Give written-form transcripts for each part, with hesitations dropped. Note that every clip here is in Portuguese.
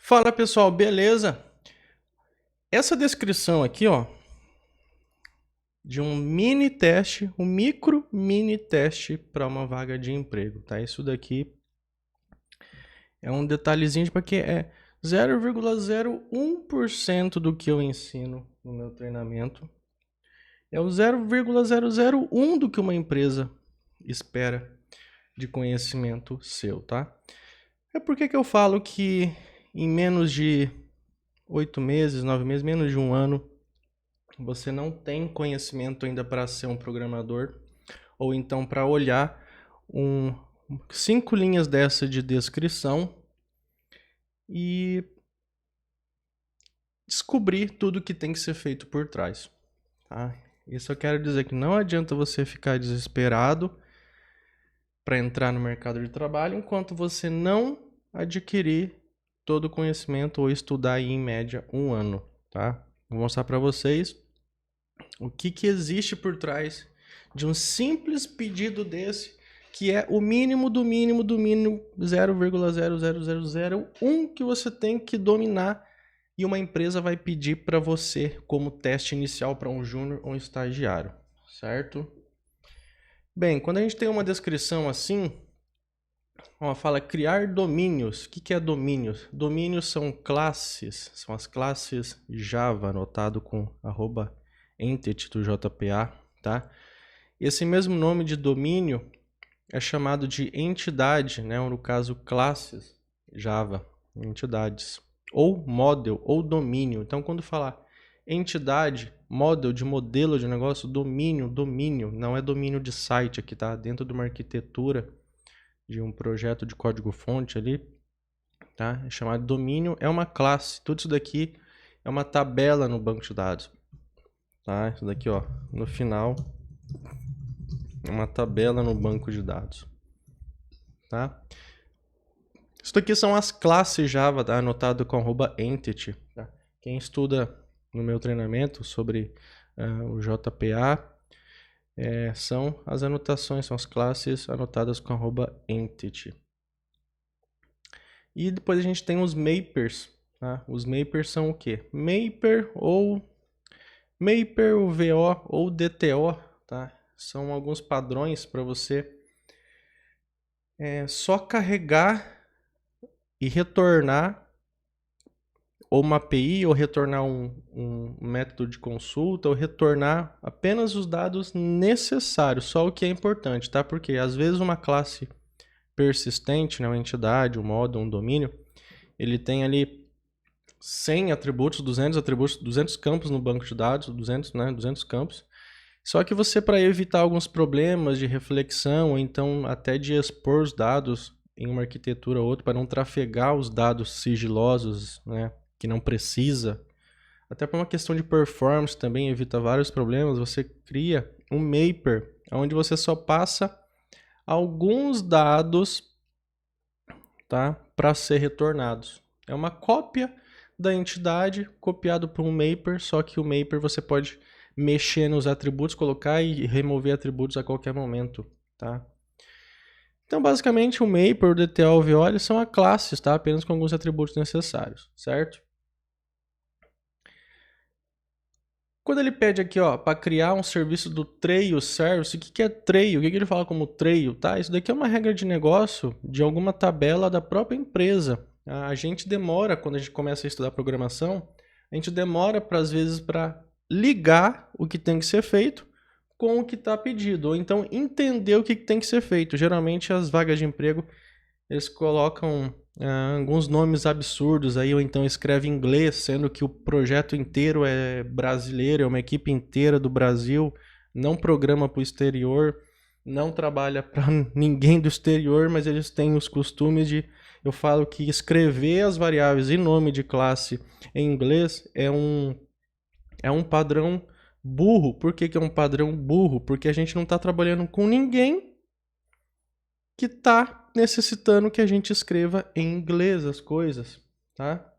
Fala pessoal, beleza? Essa descrição aqui, ó, de um mini teste, um micro mini teste para uma vaga de emprego, tá? Isso daqui é um detalhezinho porque é 0,01% do que eu ensino no meu treinamento. É o 0,001 do que uma empresa espera de conhecimento seu, tá? É porque que eu falo que em menos de 8 meses, 9 meses, menos de um ano, você não tem conhecimento ainda para ser um programador, ou então para olhar 5 linhas dessa de descrição e descobrir tudo que tem que ser feito por trás. Tá? Isso eu quero dizer que não adianta você ficar desesperado para entrar no mercado de trabalho enquanto você não adquirir todo o conhecimento ou estudar aí em média um ano. Tá? Vou mostrar para vocês o que existe por trás de um simples pedido desse, que é o mínimo do mínimo do mínimo 0,00001 que você tem que dominar e uma empresa vai pedir para você como teste inicial para um júnior ou um estagiário, certo? Bem, quando a gente tem uma descrição assim, ó, fala criar domínios. O que é domínios? Domínios são classes, são as classes Java, anotado com @entity do JPA, tá? Esse mesmo nome de domínio é chamado de entidade, né? Ou no caso, classes Java, entidades. Ou model, ou domínio. Então, quando falar entidade, model de modelo de negócio, domínio, não é domínio de site aqui, tá? Dentro de uma arquitetura de um projeto de código-fonte ali, tá? É chamado domínio, é uma classe. Tudo isso daqui é uma tabela no banco de dados, tá? Isso daqui, ó, no final, uma tabela no banco de dados, tá? Isso daqui são as classes Java, tá? Anotado com @entity. Tá? Quem estuda no meu treinamento sobre o JPA, são as anotações, são as classes anotadas com @entity. E depois a gente tem os mapers, tá? Os mapers são o quê? Mapper, o VO ou DTO, tá? São alguns padrões para você só carregar e retornar ou uma API, ou retornar um método de consulta, ou retornar apenas os dados necessários, só o que é importante, tá? Porque às vezes uma classe persistente, né, uma entidade, um módulo, um domínio, ele tem ali 100 atributos, 200 atributos, 200 campos no banco de dados, 200 campos. Só que você, para evitar alguns problemas de reflexão, ou então até de expor os dados em uma arquitetura ou outra, para não trafegar os dados sigilosos, né, que não precisa, até por uma questão de performance também, evita vários problemas, você cria um mapper, onde você só passa alguns dados, tá, para ser retornados. É uma cópia da entidade copiado por um mapper, só que o mapper você pode mexer nos atributos, colocar e remover atributos a qualquer momento, tá? Então, basicamente, o mapper, o DTO, o VO, são as classes, tá? Apenas com alguns atributos necessários, certo? Quando ele pede aqui, ó, para criar um serviço do Trail Service, o que é Trail? O que ele fala como Trail, tá? Isso daqui é uma regra de negócio de alguma tabela da própria empresa. A gente demora, quando a gente começa a estudar programação, a gente demora, às vezes, para ligar o que tem que ser feito com o que está pedido, ou então entender o que tem que ser feito. Geralmente, as vagas de emprego, eles colocam alguns nomes absurdos aí, ou então escreve em inglês, sendo que o projeto inteiro é brasileiro, é uma equipe inteira do Brasil, não programa para o exterior, não trabalha para ninguém do exterior, mas eles têm os costumes de, eu falo que escrever as variáveis em nome de classe em inglês é um padrão burro. Por que é um padrão burro? Porque a gente não está trabalhando com ninguém que está necessitando que a gente escreva em inglês as coisas, tá?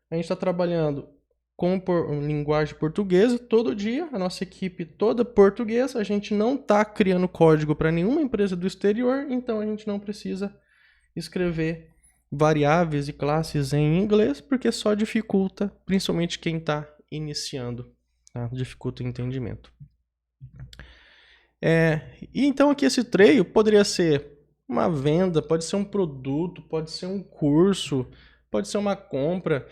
A gente está trabalhando com linguagem portuguesa todo dia, a nossa equipe toda portuguesa, a gente não está criando código para nenhuma empresa do exterior, então a gente não precisa escrever variáveis e classes em inglês, porque só dificulta, principalmente quem está iniciando, tá? Dificulta o entendimento. E então aqui esse trail poderia ser uma venda, pode ser um produto, pode ser um curso, pode ser uma compra,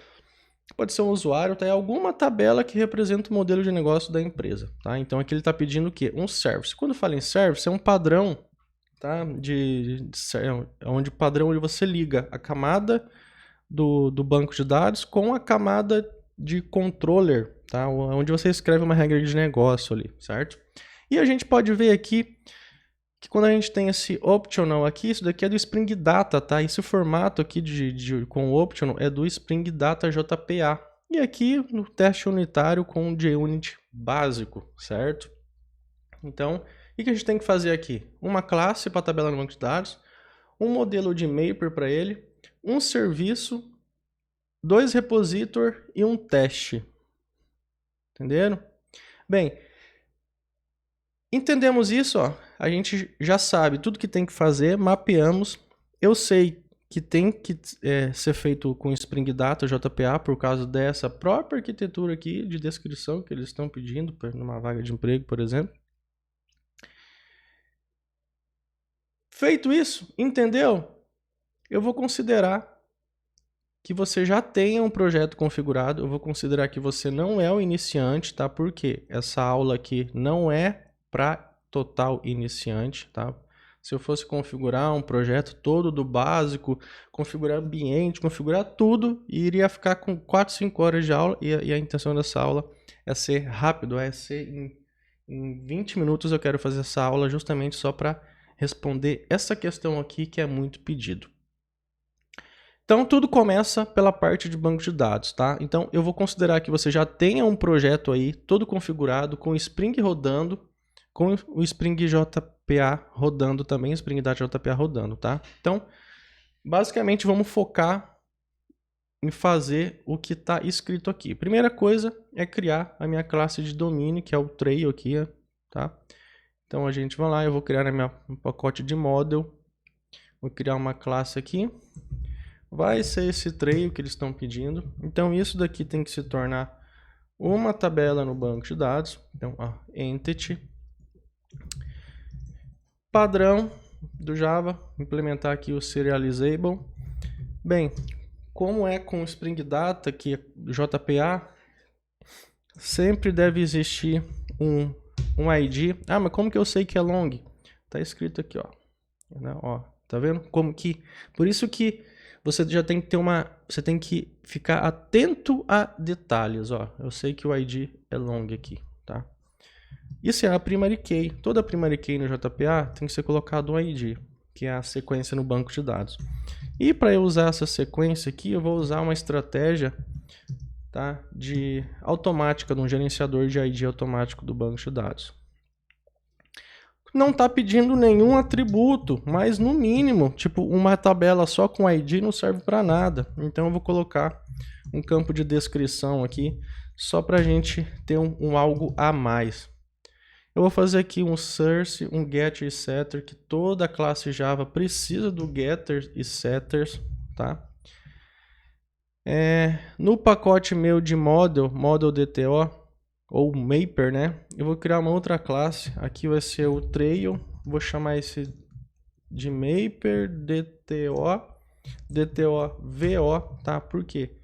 pode ser um usuário, tá? É alguma tabela que representa o modelo de negócio da empresa, tá? Então aqui ele está pedindo o quê? Um service. Quando fala em service, é um padrão, tá? Onde padrão onde você liga a camada do banco de dados com a camada de controller, tá? Onde você escreve uma regra de negócio ali, certo? E a gente pode ver aqui que quando a gente tem esse optional aqui, isso daqui é do Spring Data, tá? Esse formato aqui com o optional é do Spring Data JPA. E aqui no teste unitário com o JUnit básico, certo? Então, o que a gente tem que fazer aqui? Uma classe para tabelar no banco de dados, um modelo de Mapper para ele, um serviço, 2 repositor e um teste. Entenderam? Bem, entendemos isso, ó. A gente já sabe tudo que tem que fazer, mapeamos. Eu sei que tem que ser feito com Spring Data JPA por causa dessa própria arquitetura aqui de descrição que eles estão pedindo numa vaga de emprego, por exemplo. Feito isso, entendeu? Eu vou considerar que você já tenha um projeto configurado. Eu vou considerar que você não é o iniciante, tá? Porque essa aula aqui não é para total iniciante, tá? Se eu fosse configurar um projeto todo do básico, configurar ambiente, configurar tudo, iria ficar com 4, 5 horas de aula e a intenção dessa aula é ser rápido, é ser em 20 minutos eu quero fazer essa aula justamente só para responder essa questão aqui que é muito pedido. Então, tudo começa pela parte de banco de dados, tá? Então, eu vou considerar que você já tenha um projeto aí todo configurado, com o Spring rodando, com o Spring JPA rodando também, Spring Data JPA rodando, tá? Então, basicamente, vamos focar em fazer o que está escrito aqui. Primeira coisa é criar a minha classe de domínio, que é o trail aqui, tá? Então, a gente vai lá, eu vou criar um pacote de model, vou criar uma classe aqui. Vai ser esse trail que eles estão pedindo. Então, isso daqui tem que se tornar uma tabela no banco de dados. Então, entity. Padrão do Java, implementar aqui o serializable. Bem, como é com o Spring Data, que é JPA, sempre deve existir um ID. Ah, mas como que eu sei que é long? Tá escrito aqui, ó. Tá vendo? Como que... Por isso que você já tem que ter você tem que ficar atento a detalhes, ó. Eu sei que o ID é long aqui, tá? Isso é a primary key. Toda primary key no JPA tem que ser colocado um ID, que é a sequência no banco de dados. E para eu usar essa sequência aqui, eu vou usar uma estratégia, tá, automática, de um gerenciador de ID automático do banco de dados. Não está pedindo nenhum atributo, mas no mínimo, tipo, uma tabela só com ID não serve para nada. Então eu vou colocar um campo de descrição aqui, só para a gente ter algo a mais. Eu vou fazer aqui um source, um getter e setter, que toda classe Java precisa do getter e setters, tá? No pacote meu de model DTO, ou Mapper, né? Eu vou criar uma outra classe. Aqui vai ser o trail. Vou chamar esse de Mapper DTO VO, tá? Por quê?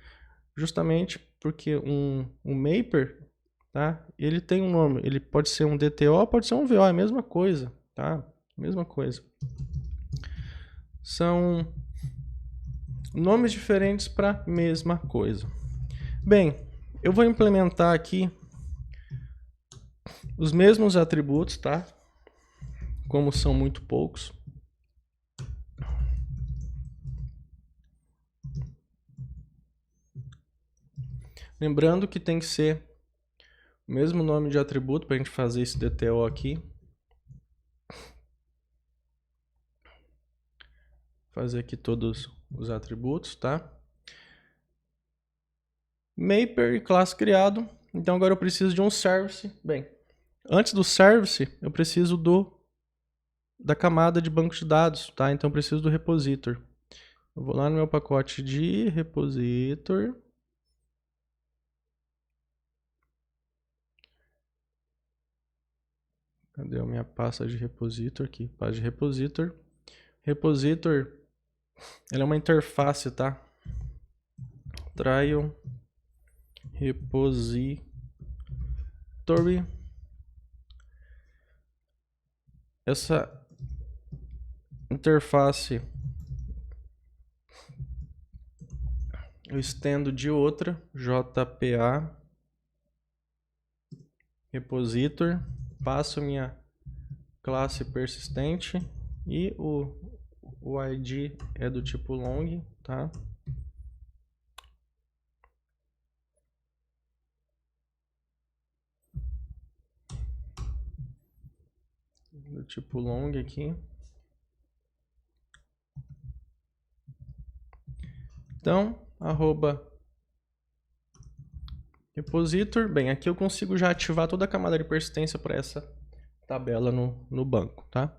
Justamente porque um Mapper, tá? Ele tem um nome. Ele pode ser um DTO, pode ser um VO, é a mesma coisa, tá? Mesma coisa. São nomes diferentes para mesma coisa. Bem, eu vou implementar aqui os mesmos atributos, tá? Como são muito poucos. Lembrando que tem que ser o mesmo nome de atributo para a gente fazer esse DTO aqui. Fazer aqui todos os atributos, tá? Mapper e classe criado. Então agora eu preciso de um service. Bem, antes do service, eu preciso da camada de banco de dados, tá? Então eu preciso do repositor. Eu vou lá no meu pacote de repositor. Cadê a minha pasta de repositor aqui? Pasta de repositor. Repositor, ele é uma interface, tá? Trial repository. Essa interface eu estendo de outra, JPA repositor, passo minha classe persistente e o ID é do tipo long, tá? Do tipo long aqui. Então, arroba repositor. Bem, aqui eu consigo já ativar toda a camada de persistência para essa tabela no banco, tá?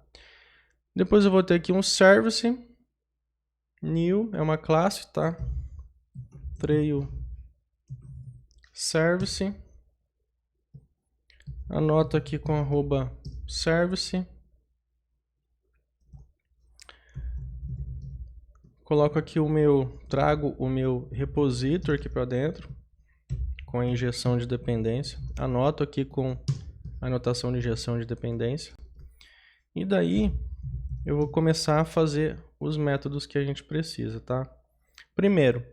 Depois eu vou ter aqui um service. New é uma classe, tá? Trail service. Anoto aqui com arroba service. Coloco aqui trago o meu repositor aqui para dentro, com a injeção de dependência. Anoto aqui com a anotação de injeção de dependência. E daí eu vou começar a fazer os métodos que a gente precisa, tá? Primeiro,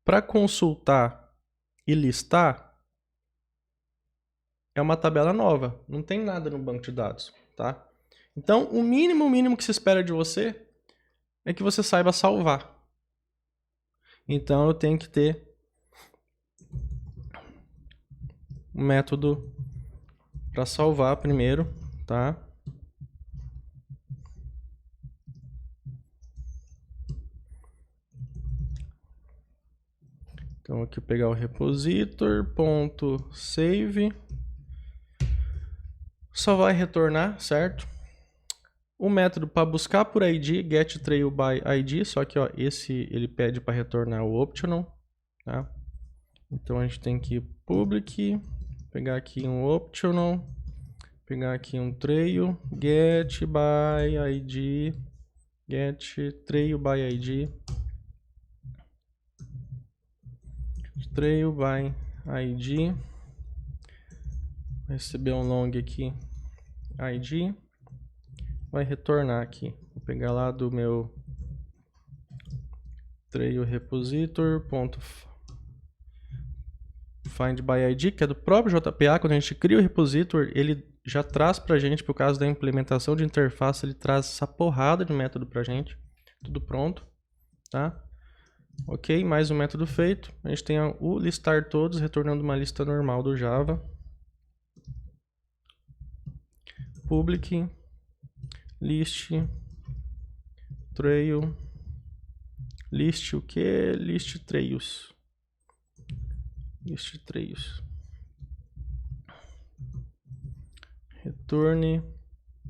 para consultar e listar, é uma tabela nova, não tem nada no banco de dados, tá? Então, o mínimo que se espera de você é que você saiba salvar. Então, eu tenho que ter um método para salvar primeiro, tá? Então, aqui eu pegar o repositor.save. Só vai retornar, certo? O método para buscar por ID, getTrailById, só que ó, esse ele pede para retornar o optional, tá? Então a gente tem que public, pegar aqui um optional, pegar aqui um trail, getById, getTrailById, trailById, receber um long aqui, ID. Vai retornar aqui. Vou pegar lá do meu trail repositor.find by ID, que é do próprio JPA. Quando a gente cria o repositor, ele já traz pra gente, por causa da implementação de interface, ele traz essa porrada de método pra gente. Tudo pronto, tá? Ok, mais um método feito. A gente tem o listar todos, retornando uma lista normal do Java. Public list trail list o que? List trails. Returne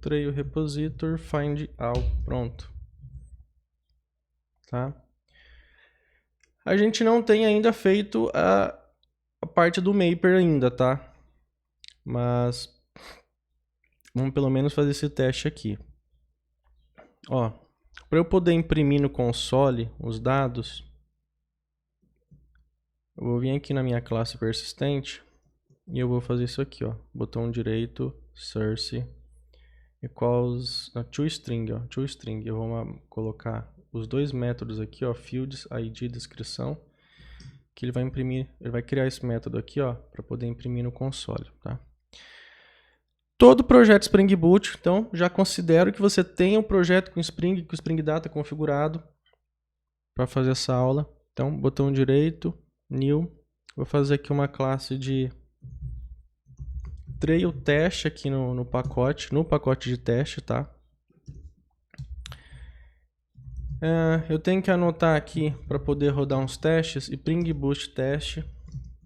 trail repositor find all. Pronto. Tá? A gente não tem ainda feito a parte do Mapper ainda, tá? Mas vamos pelo menos fazer esse teste aqui. Ó, para eu poder imprimir no console os dados, eu vou vir aqui na minha classe persistente e eu vou fazer isso aqui, ó. Botão direito, source equals toString, ó, toString. Eu vou colocar os dois métodos aqui, ó, fields, id, descrição, que ele vai imprimir, ele vai criar esse método aqui, ó, para poder imprimir no console, tá? Todo projeto Spring Boot, então já considero que você tenha um projeto com Spring, com o Spring Data configurado para fazer essa aula. Então, botão direito, new, vou fazer aqui uma classe de trail teste aqui no pacote de teste, tá? Eu tenho que anotar aqui para poder rodar uns testes, Spring Boot teste,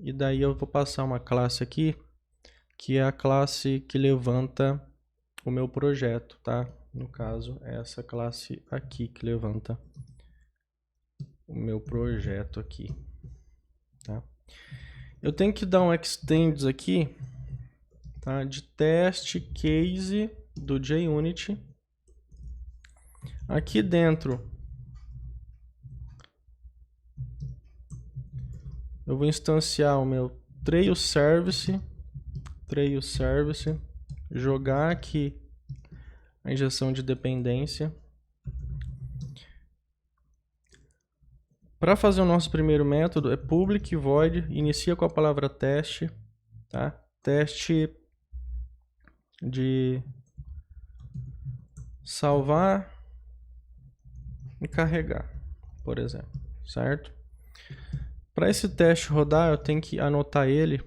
e daí eu vou passar uma classe aqui, que é a classe que levanta o meu projeto, tá? No caso, é essa classe aqui que levanta o meu projeto aqui, tá? Eu tenho que dar um extends aqui, tá? De teste case do JUnit. Aqui dentro eu vou instanciar o meu trail service, jogar aqui a injeção de dependência. Para fazer o nosso primeiro método é public void, inicia com a palavra teste, tá? Teste de salvar e carregar, por exemplo, certo? Para esse teste rodar, eu tenho que anotar ele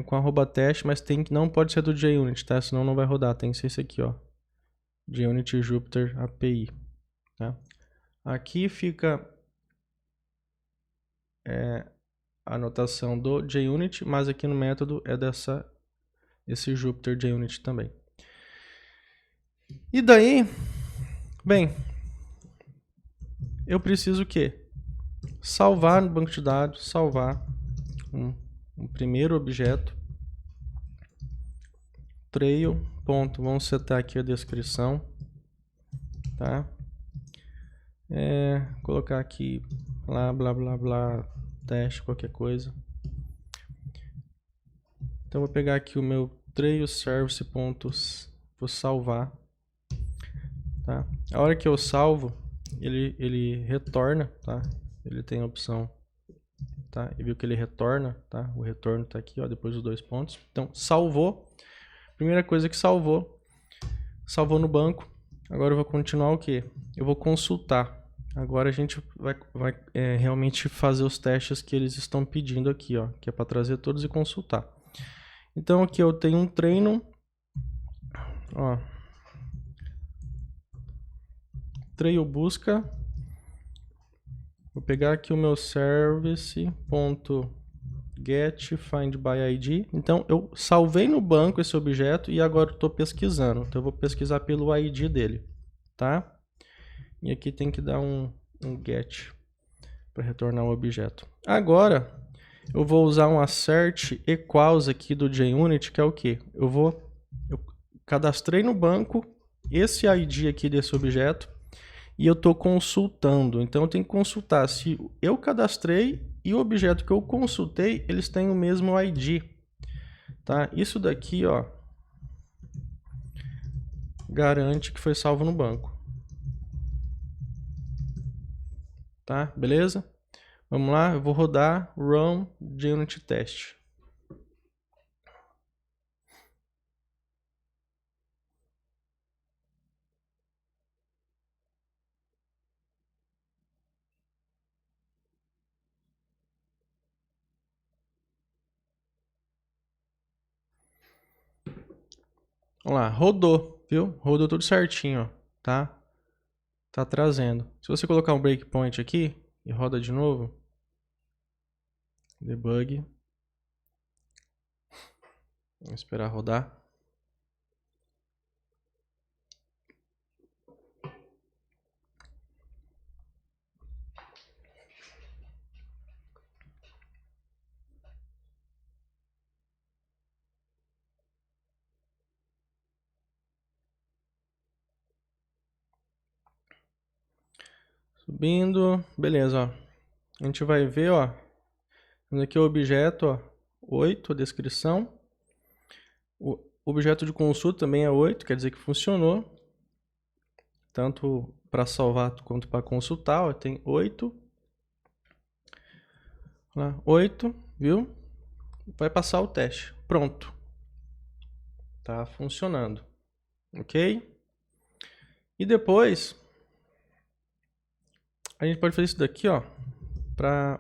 com @teste, mas não pode ser do JUnit, tá? Senão não vai rodar, tem que ser esse aqui, ó. JUnit Jupyter API, tá? Aqui fica a anotação do JUnit, mas aqui no método é esse Jupyter JUnit também. E daí, bem, eu preciso o quê? Salvar no banco de dados, salvar um primeiro objeto, trail, ponto, vamos setar aqui a descrição, tá? Colocar aqui, blá, blá, blá, blá, teste, qualquer coisa. Então, vou pegar aqui o meu trail service, pontos, vou salvar, tá? A hora que eu salvo, ele retorna, tá? Ele tem a opção, tá? E viu que ele retorna, tá? O retorno tá aqui, ó, depois dos 2 pontos. Então, salvou. Primeira coisa que salvou no banco. Agora eu vou continuar o quê? Eu vou consultar. Agora a gente vai realmente fazer os testes que eles estão pedindo aqui, ó, que é para trazer todos e consultar. Então aqui eu tenho um treino, ó, trail busca. Vou pegar aqui o meu service.get find by ID. Então eu salvei no banco esse objeto e agora estou pesquisando. Então eu vou pesquisar pelo ID dele, tá? E aqui tem que dar um get para retornar o objeto. Agora eu vou usar um assert equals aqui do JUnit, que é o que? Eu cadastrei no banco esse ID aqui desse objeto e eu estou consultando. Então eu tenho que consultar se eu cadastrei e o objeto que eu consultei, eles têm o mesmo ID, tá? Isso daqui, ó, garante que foi salvo no banco. Tá? Beleza? Vamos lá, eu vou rodar run JUnit test. Vamos lá, rodou, viu? Rodou tudo certinho, ó, tá? Tá trazendo. Se você colocar um breakpoint aqui e roda de novo, debug. Vamos esperar rodar. Subindo, beleza, ó. A gente vai ver, ó. Aqui o objeto, ó, 8, a descrição. O objeto de consulta também é 8, quer dizer que funcionou. Tanto para salvar quanto para consultar, ó, tem 8. Lá, 8, viu? Vai passar o teste. Pronto. Tá funcionando. Ok? E depois a gente pode fazer isso daqui, ó, para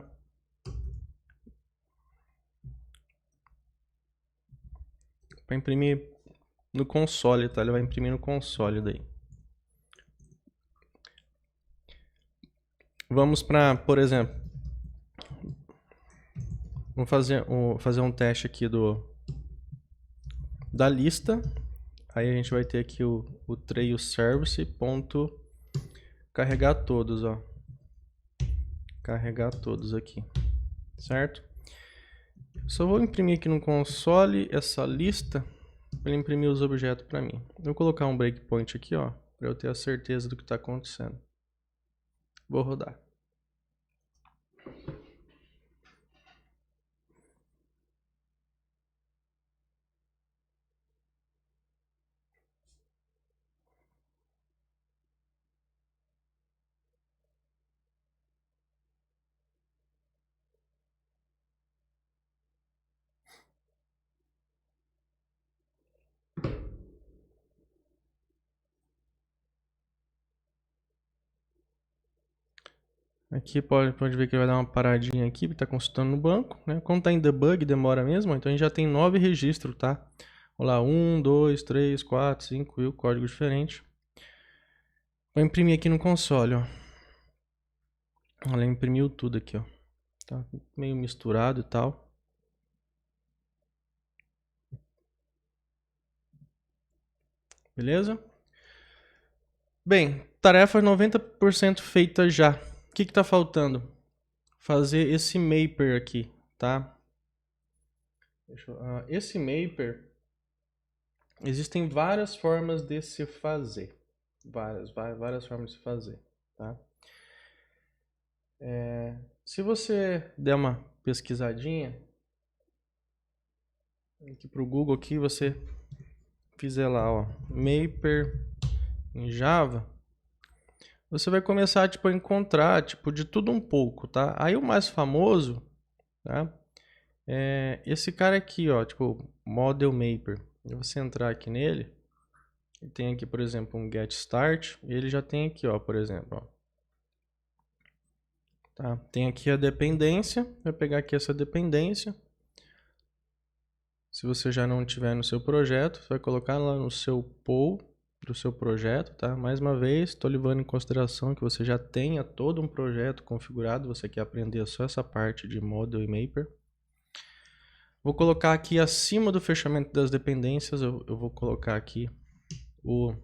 imprimir no console, tá? Ele vai imprimir no console daí. Vamos para, por exemplo, vamos fazer um teste aqui da lista. Aí a gente vai ter aqui o trail service ponto carregar todos, ó. carregar todos aqui, certo? Só vou imprimir aqui no console essa lista para ele imprimir os objetos para mim. Eu vou colocar um breakpoint aqui, ó, para eu ter a certeza do que está acontecendo. Vou rodar. Aqui pode ver que ele vai dar uma paradinha aqui, porque está consultando no banco, né? Quando está em debug, demora mesmo, então a gente já tem 9 registros, tá? Olha lá, 1, 2, 3, 4, 5 e o código diferente. Vou imprimir aqui no console, ó. Ela imprimiu tudo aqui, ó. Tá meio misturado e tal. Beleza? Bem, tarefa 90% feita já. O que está faltando? Fazer esse mapper aqui, tá? Esse mapper, existem várias formas de se fazer. Várias formas de se fazer, tá? Se você der uma pesquisadinha aqui pro Google aqui, você fizer lá, ó, mapper em Java, você vai começar tipo a encontrar tipo de tudo um pouco, tá? Aí o mais famoso, tá? É esse cara aqui, ó, tipo Model Mapper. Se você entrar aqui nele, ele tem aqui, por exemplo, um Get Start, e ele já tem aqui, ó, por exemplo, ó. Tá? Tem aqui a dependência, vai pegar aqui essa dependência. Se você já não tiver no seu projeto, você vai colocar lá no seu pool do seu projeto, tá? Mais uma vez, estou levando em consideração que você já tenha todo um projeto configurado, você quer aprender só essa parte de Model e Mapper. Vou colocar aqui acima do fechamento das dependências, eu vou colocar aqui a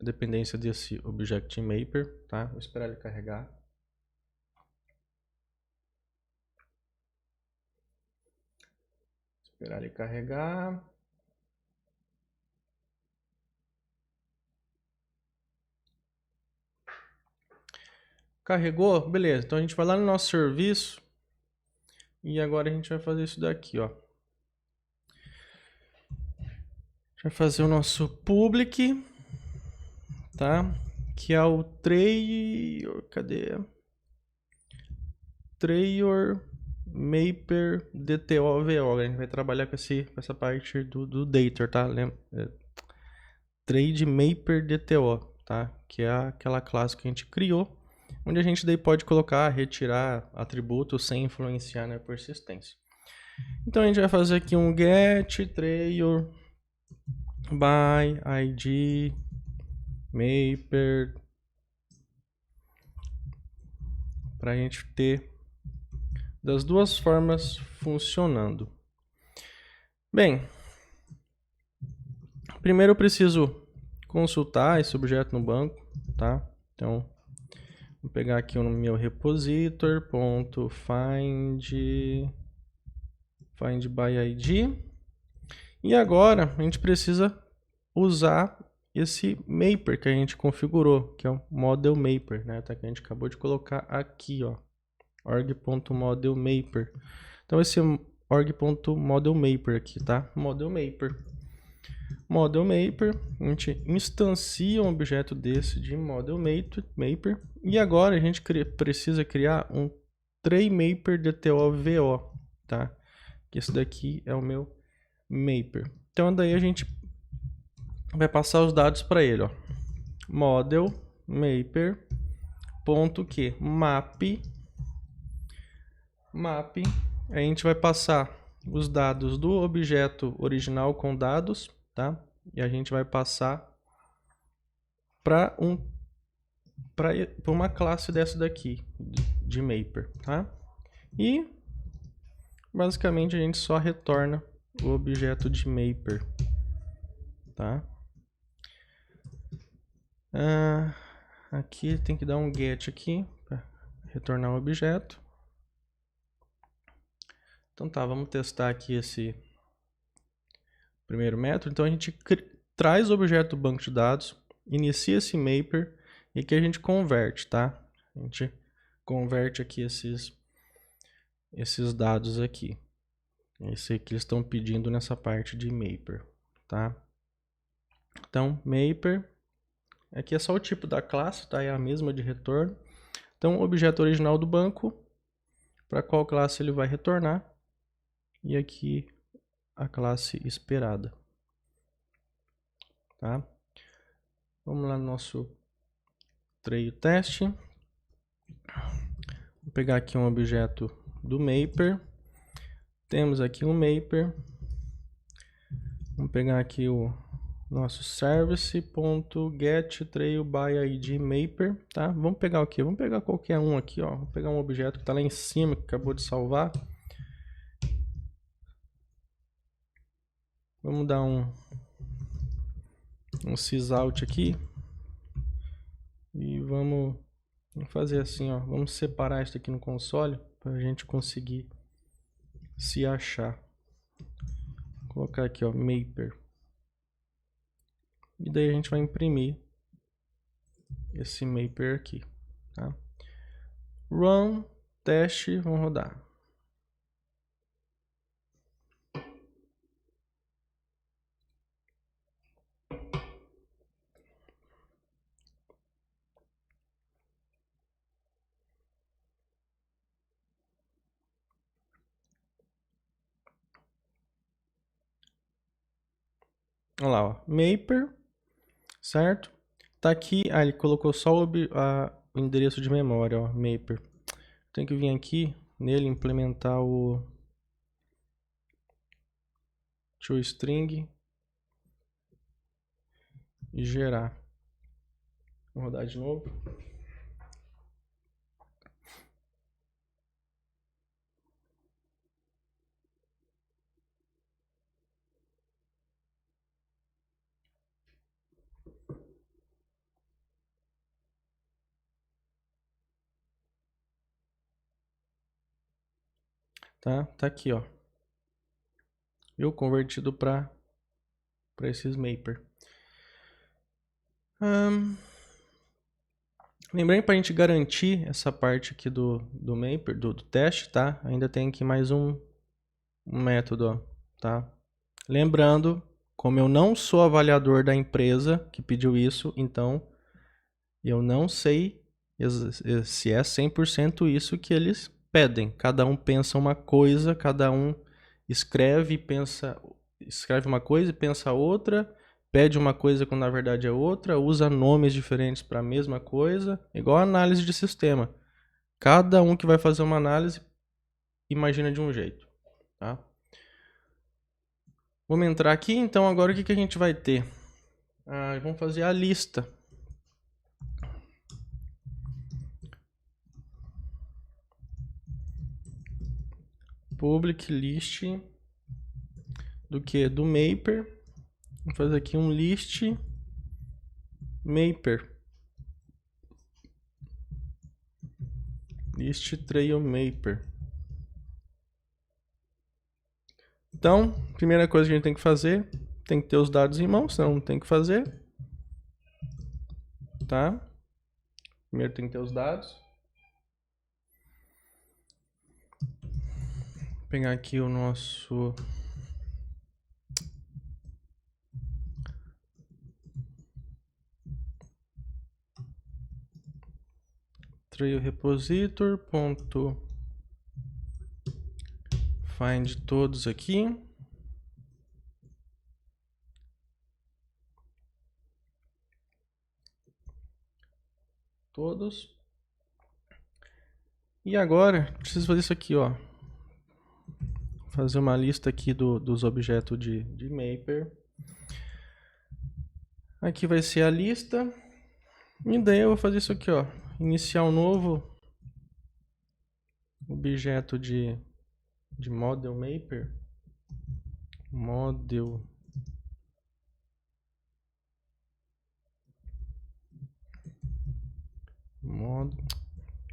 dependência desse Object Mapper, tá? Vou esperar ele carregar. Esperar ele carregar. Carregou? Beleza. Então a gente vai lá no nosso serviço e agora a gente vai fazer isso daqui, ó. A gente vai fazer o nosso public, tá? Que é o Traior, cadê? Traior Mapper DTOVO. A gente vai trabalhar com essa parte do Data, tá? Trade Mapper DTO, tá? Que é aquela classe que a gente criou, onde a gente daí pode colocar, retirar atributos sem influenciar na persistência. Então a gente vai fazer aqui um get traior by id mapper para a gente ter das duas formas funcionando. Bem, primeiro eu preciso consultar esse objeto no banco, tá? Então, vou pegar aqui no meu repositor.find by id. E agora a gente precisa usar esse mapper que a gente configurou, que é o model mapper, né? Tá? Que a gente acabou de colocar aqui, ó, org.modelMapper. Então esse org.modelMapper aqui, tá? Model Mapper, a gente instancia um objeto desse de model mapper e agora a gente precisa criar um TrayMapper DTOVO, tá? Esse daqui é o meu mapper. Então daí a gente vai passar os dados para ele, ó. Model mapper ponto que map, a gente vai passar os dados do objeto original com dados, tá? E a gente vai passar para uma classe dessa daqui de mapper, tá? E basicamente a gente só retorna o objeto de mapper, tá? Aqui tem que dar um get aqui para retornar um objeto. Então tá, vamos testar aqui esse primeiro método. Então a gente traz o objeto do banco de dados, inicia esse mapper e aqui a gente converte, tá? A gente converte aqui esses dados aqui. Esse que eles estão pedindo nessa parte de mapper, tá? Então, mapper, aqui é só o tipo da classe, tá? É a mesma de retorno. Então, o objeto original do banco, para qual classe ele vai retornar. E aqui a classe esperada, tá? Vamos lá no nosso trio teste. Vou pegar aqui um objeto do mapper. Temos aqui um mapper. Vamos pegar aqui o nosso service.getTrailByIdMapper, tá? Vamos pegar o quê? Vamos pegar qualquer um aqui, ó. Vou pegar um objeto que está lá em cima, que acabou de salvar. Vamos dar um sysout aqui. E vamos fazer assim, ó. Vamos separar isso aqui no console para a gente conseguir se achar. Vou colocar aqui, ó, mapper. E daí a gente vai imprimir esse mapper aqui, tá? Run, teste, vamos rodar. Olha lá, ó, mapper, certo? Tá aqui, ele colocou só o endereço de memória, ó, mapper. Tem que vir aqui nele implementar o toString e gerar. Vou rodar de novo. Tá aqui, ó. Eu convertido para esses mapper. Lembrando, para a gente garantir essa parte aqui do mapper, do teste, tá? Ainda tem aqui mais um método, ó, tá? Lembrando, como eu não sou avaliador da empresa que pediu isso, então eu não sei se é 100% isso que eles pedem. Cada um pensa uma coisa, cada um escreve uma coisa e pensa outra, pede uma coisa quando na verdade é outra, usa nomes diferentes para a mesma coisa, igual a análise de sistema. Cada um que vai fazer uma análise imagina de um jeito, tá? Vamos entrar aqui, então agora o que a gente vai ter? Vamos fazer a lista. Public list do que? Do mapper. Vou fazer aqui um list mapper. List trail mapper. Então, primeira coisa que a gente tem que fazer, tem que ter os dados em mãos, senão não tem que fazer. Tá? Primeiro tem que ter os dados. Vou pegar aqui o nosso trail repositor ponto find todos aqui. Todos. E agora, preciso fazer isso aqui, ó. Fazer uma lista aqui dos objetos de mapper. Aqui vai ser a lista. E daí eu vou fazer isso aqui, ó. Iniciar um novo objeto de model mapper. Model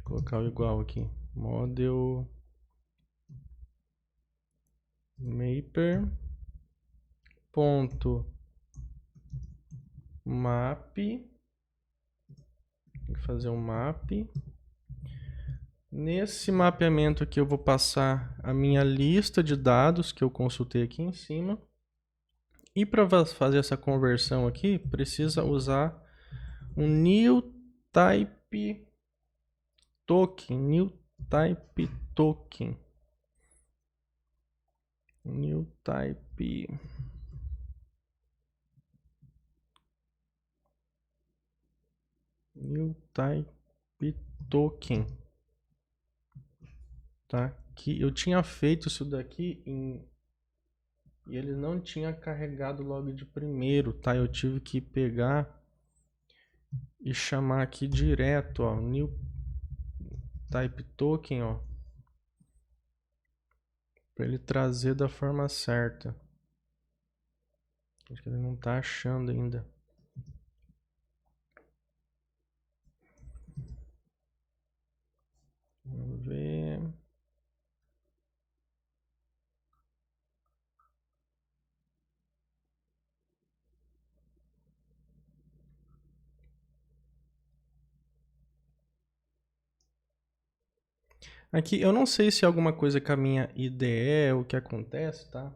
colocar o igual aqui. Model Mapper ponto map. Tem que fazer um map. Nesse mapeamento aqui eu vou passar a minha lista de dados que eu consultei aqui em cima. E para fazer essa conversão aqui, precisa usar um new type token. New type token. Tá? Que eu tinha feito isso daqui e ele não tinha carregado logo de primeiro, tá? Eu tive que pegar e chamar aqui direto, ó, new type token, ó, para ele trazer da forma certa. Acho que ele não tá achando ainda. Vamos ver. Aqui, eu não sei se é alguma coisa com a minha IDE, o que acontece, tá?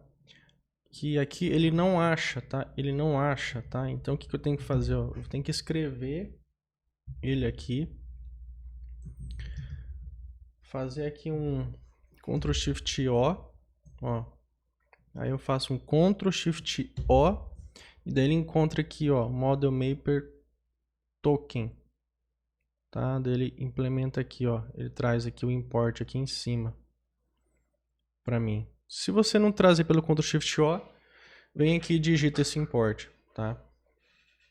Que aqui ele não acha, tá? Ele não acha, tá? Então, o que eu tenho que fazer? Ó? Eu tenho que escrever ele aqui. Fazer aqui um Ctrl+Shift+O, ó. Aí eu faço um Ctrl+Shift+O e daí ele encontra aqui, ó, Model Mapper Token. Tá? Daí ele implementa aqui, ó. Ele traz aqui o import aqui em cima para mim. Se você não trazer pelo Ctrl+Shift+O, vem aqui e digita esse import, tá?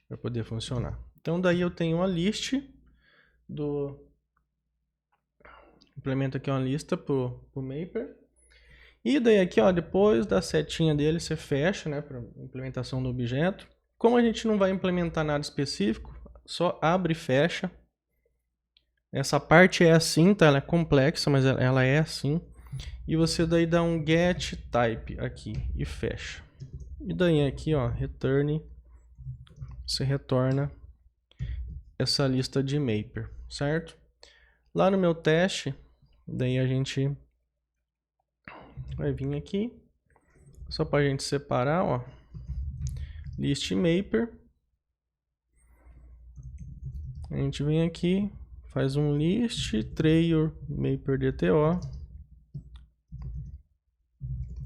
Para poder funcionar. Então daí eu tenho uma list do... Implemento aqui uma lista pro Mapper. E daí aqui, ó, depois da setinha dele, você fecha, né, para implementação do objeto. Como a gente não vai implementar nada específico, só abre e fecha. Essa parte é assim, tá? Ela é complexa, mas ela é assim. E você daí dá um get type aqui e fecha. E daí aqui, ó, return, você retorna essa lista de mapper, certo? Lá no meu teste, daí a gente vai vir aqui, só para a gente separar, ó, list mapper. A gente vem aqui, faz um list trail mapper DTO,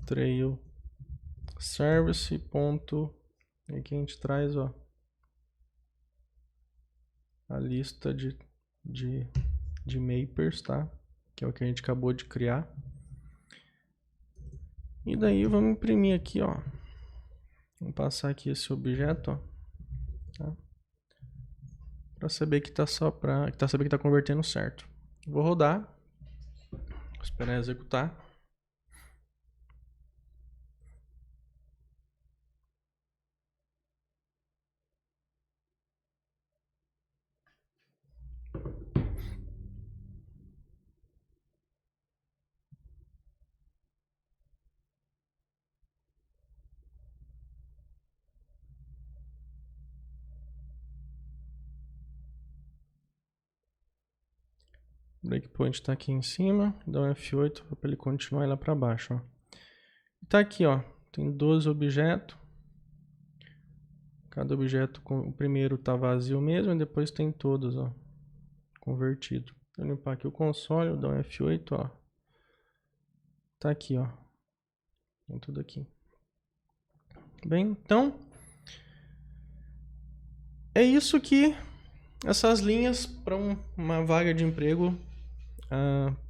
trail service ponto, aqui a gente traz, ó, a lista de mapers, tá? Que é o que a gente acabou de criar. E daí vamos imprimir aqui, ó. Vamos passar aqui esse objeto, ó, tá? Para saber que tá saber que tá convertendo certo. Vou rodar. Vou esperar executar. O breakpoint está aqui em cima, dá um F8 para ele continuar lá para baixo, ó. Tá aqui, ó, tem 12 objetos. Cada objeto, o primeiro tá vazio mesmo, e depois tem todos, ó, convertido. Vou limpar aqui o console, vou dar um F8, ó. Tá aqui, ó. Tem tudo aqui. Bem, então é isso que essas linhas para uma vaga de emprego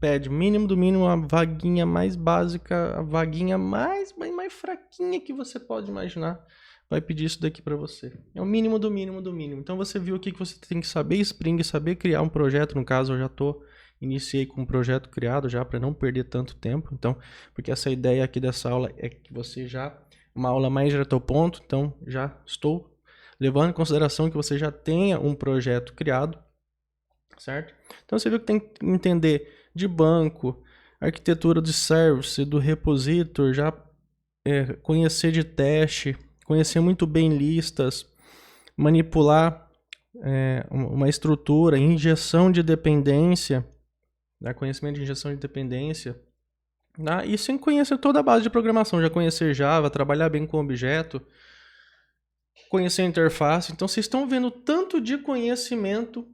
pede. Mínimo do mínimo, a vaguinha mais básica, a vaguinha mais fraquinha que você pode imaginar, vai pedir isso daqui para você. É o mínimo do mínimo do mínimo. Então você viu o que você tem que saber Spring, saber criar um projeto. No caso, eu já iniciei com um projeto criado já para não perder tanto tempo. Então, porque essa ideia aqui dessa aula é que você já, uma aula mais direto ao ponto, então já estou levando em consideração que você já tenha um projeto criado. certo? Então você viu que tem que entender de banco, arquitetura de service, do repositor, já conhecer de teste, conhecer muito bem listas, manipular uma estrutura, injeção de dependência, né? Conhecimento de injeção de dependência, né? E sem conhecer toda a base de programação, já conhecer Java, trabalhar bem com objeto, conhecer a interface. Então vocês estão vendo tanto de conhecimento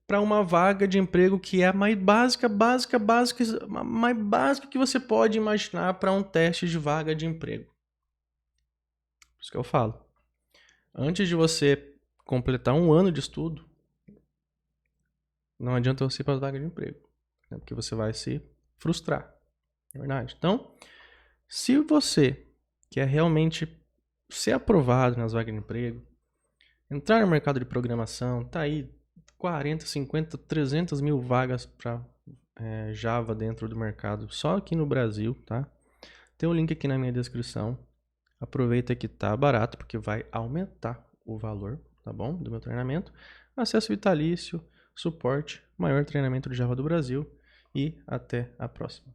para uma vaga de emprego que é a mais básica, mais básica que você pode imaginar para um teste de vaga de emprego. Por isso que eu falo. Antes de você completar um ano de estudo, não adianta você ir para as vagas de emprego, né? Porque você vai se frustrar, é verdade? Então, se você quer realmente ser aprovado nas vagas de emprego, entrar no mercado de programação, tá aí 40, 50, 300 mil vagas para Java dentro do mercado, só aqui no Brasil, tá? Tem o link aqui na minha descrição. Aproveita que tá barato, porque vai aumentar o valor, tá bom? Do meu treinamento. Acesso vitalício, suporte, maior treinamento de Java do Brasil e até a próxima.